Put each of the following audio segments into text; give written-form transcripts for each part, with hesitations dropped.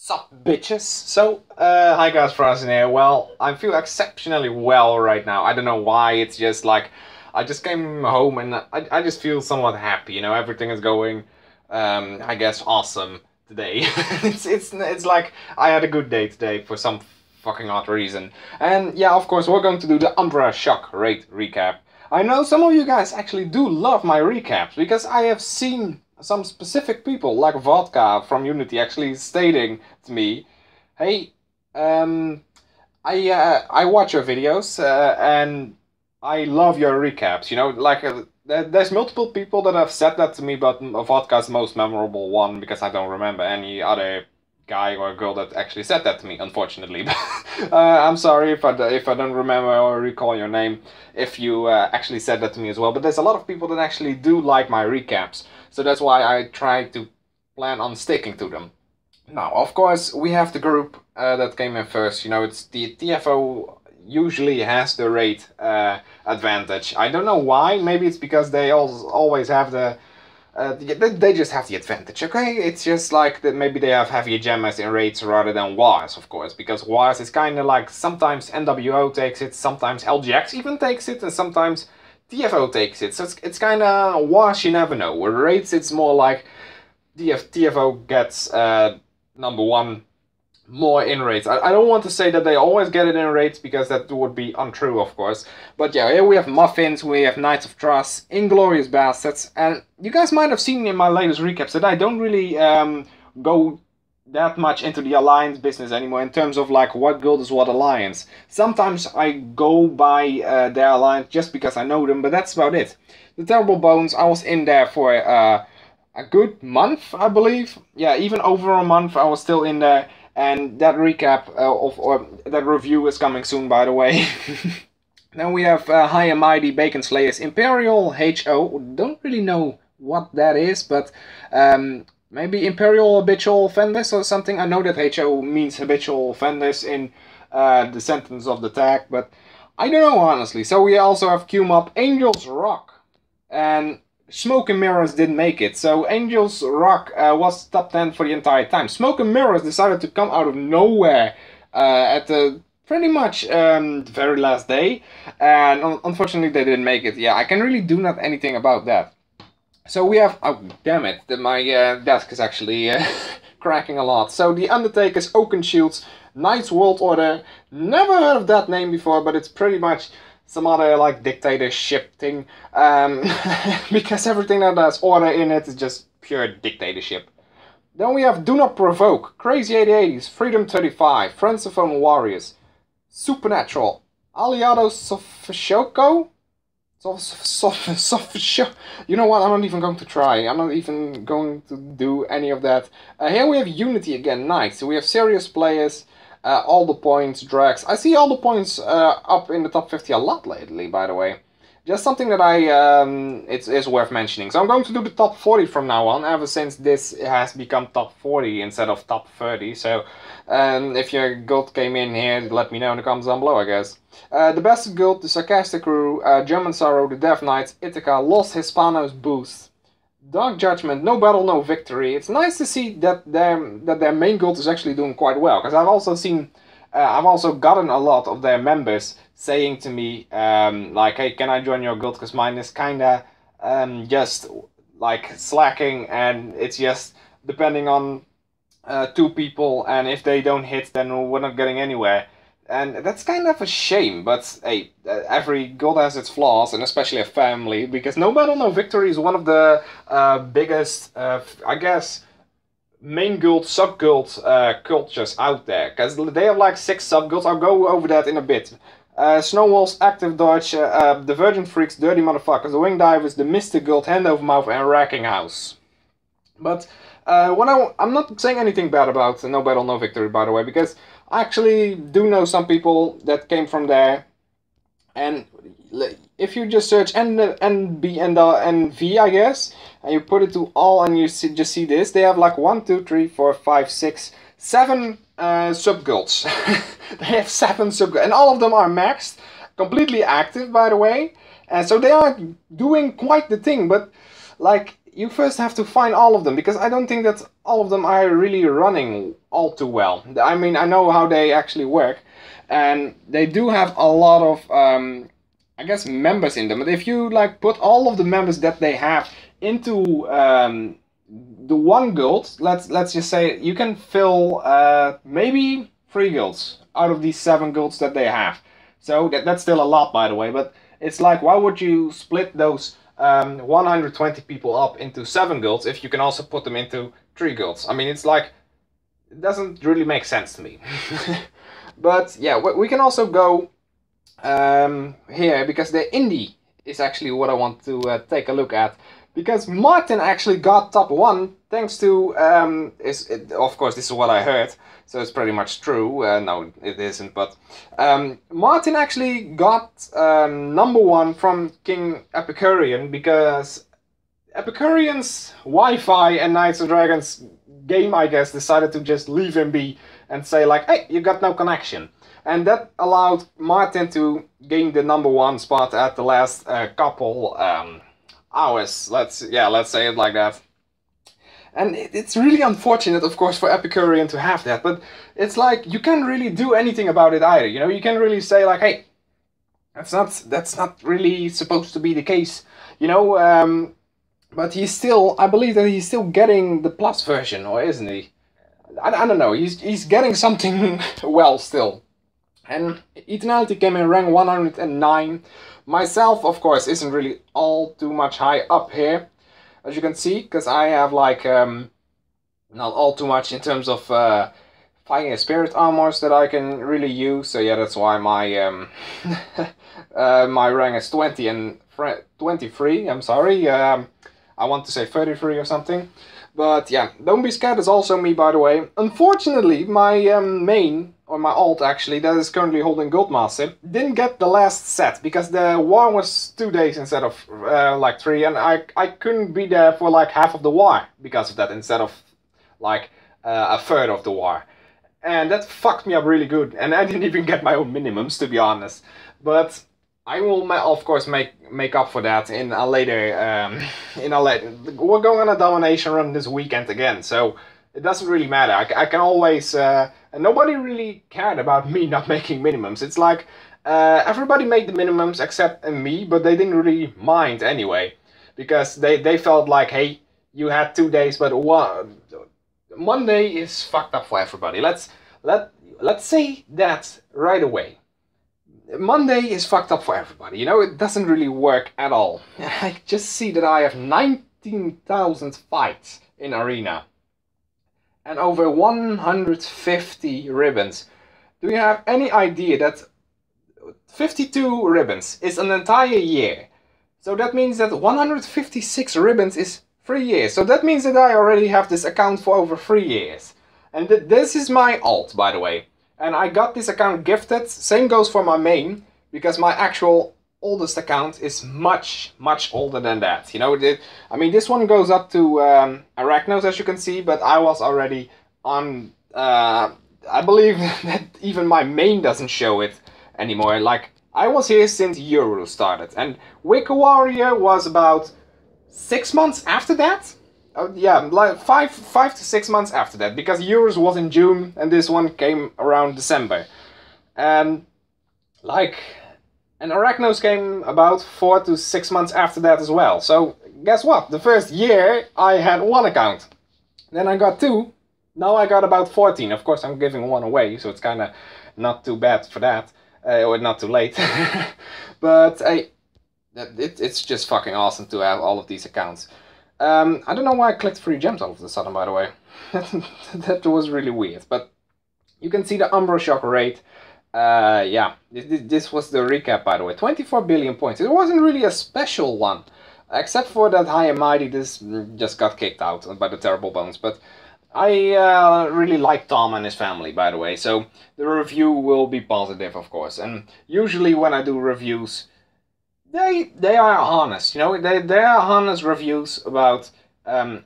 Sup bitches? So, hi guys, Frozen here. Well, I feel exceptionally well right now. I don't know why, it's just like, I just came home and I just feel somewhat happy, you know, everything is going, I guess, awesome today. It's like, I had a good day today for some fucking odd reason. And yeah, of course, we're going to do the Umbrashock raid recap. I know some of you guys actually do love my recaps, because I have seen some specific people, like Vodka from Unity, actually stating to me, hey, I watch your videos, and I love your recaps, you know, like, there's multiple people that have said that to me, but Vodka's the most memorable one, because I don't remember any other guy or girl that actually said that to me, unfortunately. I'm sorry if I don't remember or recall your name, if you actually said that to me as well, but there's a lot of people that actually do like my recaps, so that's why I try to plan on sticking to them. Now, of course, we have the group that came in first, you know, it's the TFO usually has the raid advantage. I don't know why, maybe it's because they always have the they just have the advantage, okay? It's just like that maybe they have heavier jammers in raids rather than wars, of course, because wars is kind of like sometimes NWO takes it, sometimes LGX even takes it, and sometimes TFO takes it. So it's kind of wars, you never know. With raids, it's more like TFO gets number one more in raids. I don't want to say that they always get it in raids, because that would be untrue, of course. But yeah, here we have Muffins, we have Knights of Trust, Inglorious Bastards, and you guys might have seen in my latest recaps that I don't really go that much into the alliance business anymore, in terms of like what guild is what alliance. Sometimes I go by their alliance just because I know them, but that's about it. The Terrible Bones, I was in there for a good month, I believe. Yeah, even over a month I was still in there. And that recap or that review is coming soon, by the way. Then we have High and Mighty Bacon Slayers Imperial HO. Don't really know what that is, but maybe Imperial Habitual Offenders or something. I know that HO means Habitual Offenders in the sentence of the tag, but I don't know, honestly. So we also have Q-Mob Angels Rock. And Smoke and Mirrors didn't make it, so Angels Rock was top 10 for the entire time. Smoke and Mirrors decided to come out of nowhere at the pretty much the very last day, and unfortunately they didn't make it. Yeah, I can really do not anything about that. So we have, oh damn it, my desk is actually cracking a lot. So the Undertaker's Oaken Shields, Knights World Order, never heard of that name before, but it's pretty much some other like dictatorship thing, because everything that has order in it is just pure dictatorship. Then we have Do Not Provoke, Crazy 8080s, Freedom 35, Francophone Warriors, Supernatural, Aliado Sofishoko? You know what, I'm not even going to try, I'm not even going to do any of that. Here we have Unity again, nice. So we have serious players, all the points, Drax. I see all the points up in the top 50 a lot lately, by the way. Just something that it's worth mentioning. So I'm going to do the top 40 from now on, ever since this has become top 40 instead of top 30. So if your guild came in here, let me know in the comments down below, I guess. The Best Guild, the Sarcastic Crew, German Sorrow, the Death Knights, Ithaca, Los Hispanos Boost, Dark Judgment, No Battle, No Victory. It's nice to see that their main guild is actually doing quite well, because I've also seen, I've also gotten a lot of their members saying to me, like, hey, can I join your guild, because mine is kinda just like slacking, and it's just depending on two people, and if they don't hit, then we're not getting anywhere. And that's kind of a shame, but hey, every guild has its flaws, and especially a family, because No Battle, No Victory is one of the biggest, I guess, main guild, sub-guild cultures out there, because they have like 6 sub-guilds. I'll go over that in a bit. Snowwalls, Active Dodge, the Virgin Freaks, Dirty Motherfuckers, the Wing Divers, the Mystic Guild, Hand Over Mouth, and Wrecking House. But I'm not saying anything bad about No Battle, No Victory, by the way, because I actually do know some people that came from there, and if you just search NB and NV, I guess, and you put it to all, and you just see this, they have like 1, 2, 3, 4, 5, 6, 7 sub-guilds. They have 7 sub-guilds, and all of them are maxed, completely active, by the way, and so they are doing quite the thing, but like, you first have to find all of them, because I don't think that all of them are really running all too well. I mean, I know how they actually work, and they do have a lot of, I guess, members in them. But if you like put all of the members that they have into the one guild, let's just say you can fill maybe 3 guilds out of these 7 guilds that they have. So that's still a lot, by the way, but it's like, why would you split those 120 people up into 7 guilds if you can also put them into 3 guilds? I mean, it's like, it doesn't really make sense to me. But yeah, we can also go here, because the indie is actually what I want to take a look at. Because Martin actually got top 1 thanks to, of course this is what I heard, so it's pretty much true. No, it isn't, but Martin actually got number 1 from King Epicurean, because Epicurean's Wi-Fi and Knights of Dragons game, I guess, decided to just leave him be and say like, hey, you got no connection. And that allowed Martin to gain the number 1 spot at the last couple hours. Let's say it like that. And it's really unfortunate, of course, for Epicurean to have that, but it's like, you can't really do anything about it either, you know? You can't really say like, hey, that's not really supposed to be the case, you know? But he's still, I believe that he's still getting the plus version, or isn't he? I don't know, he's getting something well still. And Eternality came in rank 109. Myself, of course, isn't really all too much high up here, as you can see, because I have like not all too much in terms of Fire Spirit armors that I can really use. So yeah, that's why my my rank is 20 and 23. I'm sorry, I want to say 33 or something. But yeah, Don't Be Scared is also me, by the way. Unfortunately, my main, or my alt actually, that is currently holding Goldmaster, didn't get the last set, because the war was 2 days instead of like 3, and I couldn't be there for like half of the war because of that, instead of like a third of the war. And that fucked me up really good, and I didn't even get my own minimums, to be honest. But I will, of course, make up for that in a later, we're going on a domination run this weekend again, so it doesn't really matter. I can always, and nobody really cared about me not making minimums. It's like, everybody made the minimums except me, but they didn't really mind anyway, because they felt like, hey, you had 2 days, but Monday is fucked up for everybody. Let's say that right away. Monday is fucked up for everybody, you know, it doesn't really work at all. I just see that I have 19,000 fights in Arena and over 150 ribbons. Do you have any idea that 52 ribbons is an entire year? So that means that 156 ribbons is 3 years. So that means that I already have this account for over 3 years. And this is my alt, by the way. And I got this account gifted. Same goes for my main, because my actual oldest account is much older than that. You know, I mean, this one goes up to Arachnos, as you can see, but I was already on, I believe that even my main doesn't show it anymore. Like, I was here since Euro started, and Wicker Warrior was about 6 months after that. Yeah, like 5 to 6 months after that, because Euros was in June and this one came around December. And like, and Arachnos came about 4 to 6 months after that as well. So guess what? The first year I had 1 account. Then I got 2. Now I got about 14. Of course I'm giving 1 away, so it's kind of not too bad for that. Or not too late. But it's just fucking awesome to have all of these accounts. I don't know why I clicked 3 gems all of a sudden, by the way. That was really weird. But you can see the Umbrashock rate. Yeah, this was the recap, by the way. 24 billion points. It wasn't really a special one. Except for that High and Mighty, this just got kicked out by the Terrible Bones. But I really like Tom and his family, by the way. So the review will be positive, of course. And usually when I do reviews, they are honest, you know, they are honest reviews about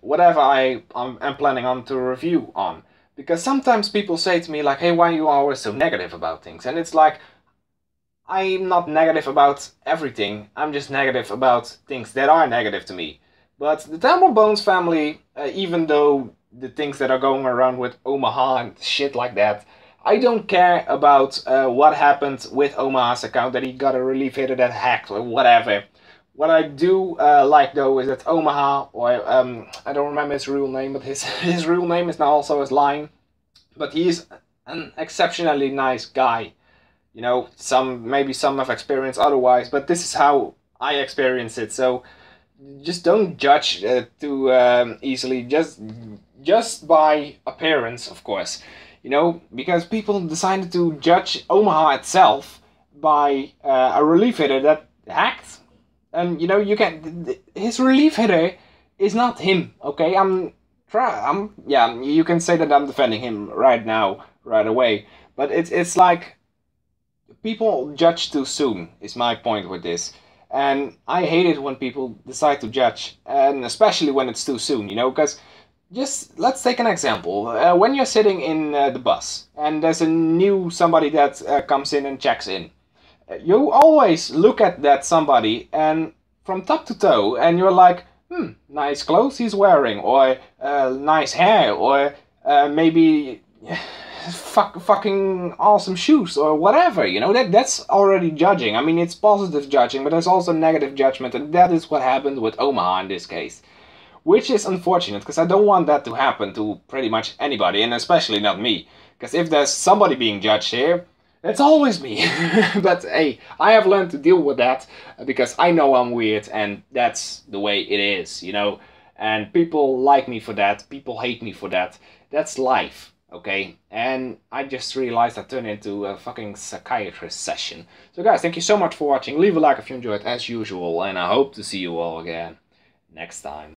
whatever I'm planning on to review on. Because sometimes people say to me like, hey, why are you always so negative about things? And it's like, I'm not negative about everything, I'm just negative about things that are negative to me. But the Tamil Bones family, even though the things that are going around with Omaha and shit like that, I don't care about what happened with Omaha's account, that he got a relief hitter that hacked or whatever. What I do like though is that Omaha, or I don't remember his real name, but his real name is now also his line. But he's an exceptionally nice guy. You know, maybe some have experienced otherwise, but this is how I experience it. So just don't judge too easily, just by appearance, of course. You know, because people decided to judge Omaha itself by a relief hitter that hacked. And you know, his relief hitter is not him, okay? Yeah, you can say that I'm defending him right now, right away. But it's like, people judge too soon, is my point with this. And I hate it when people decide to judge, and especially when it's too soon, you know, because just let's take an example. When you're sitting in the bus and there's a new somebody that comes in and checks in, you always look at that somebody and from top to toe, and you're like, nice clothes he's wearing, or nice hair, or maybe fucking awesome shoes, or whatever, you know. That's already judging. I mean, it's positive judging, but there's also negative judgment, and that is what happened with Omaha in this case. Which is unfortunate, because I don't want that to happen to pretty much anybody, and especially not me. Because if there's somebody being judged here, it's always me. But hey, I have learned to deal with that, because I know I'm weird, and that's the way it is, you know. And people like me for that, people hate me for that. That's life, okay? And I just realized I turned into a fucking psychiatrist session. So guys, thank you so much for watching. Leave a like if you enjoyed, as usual, and I hope to see you all again next time.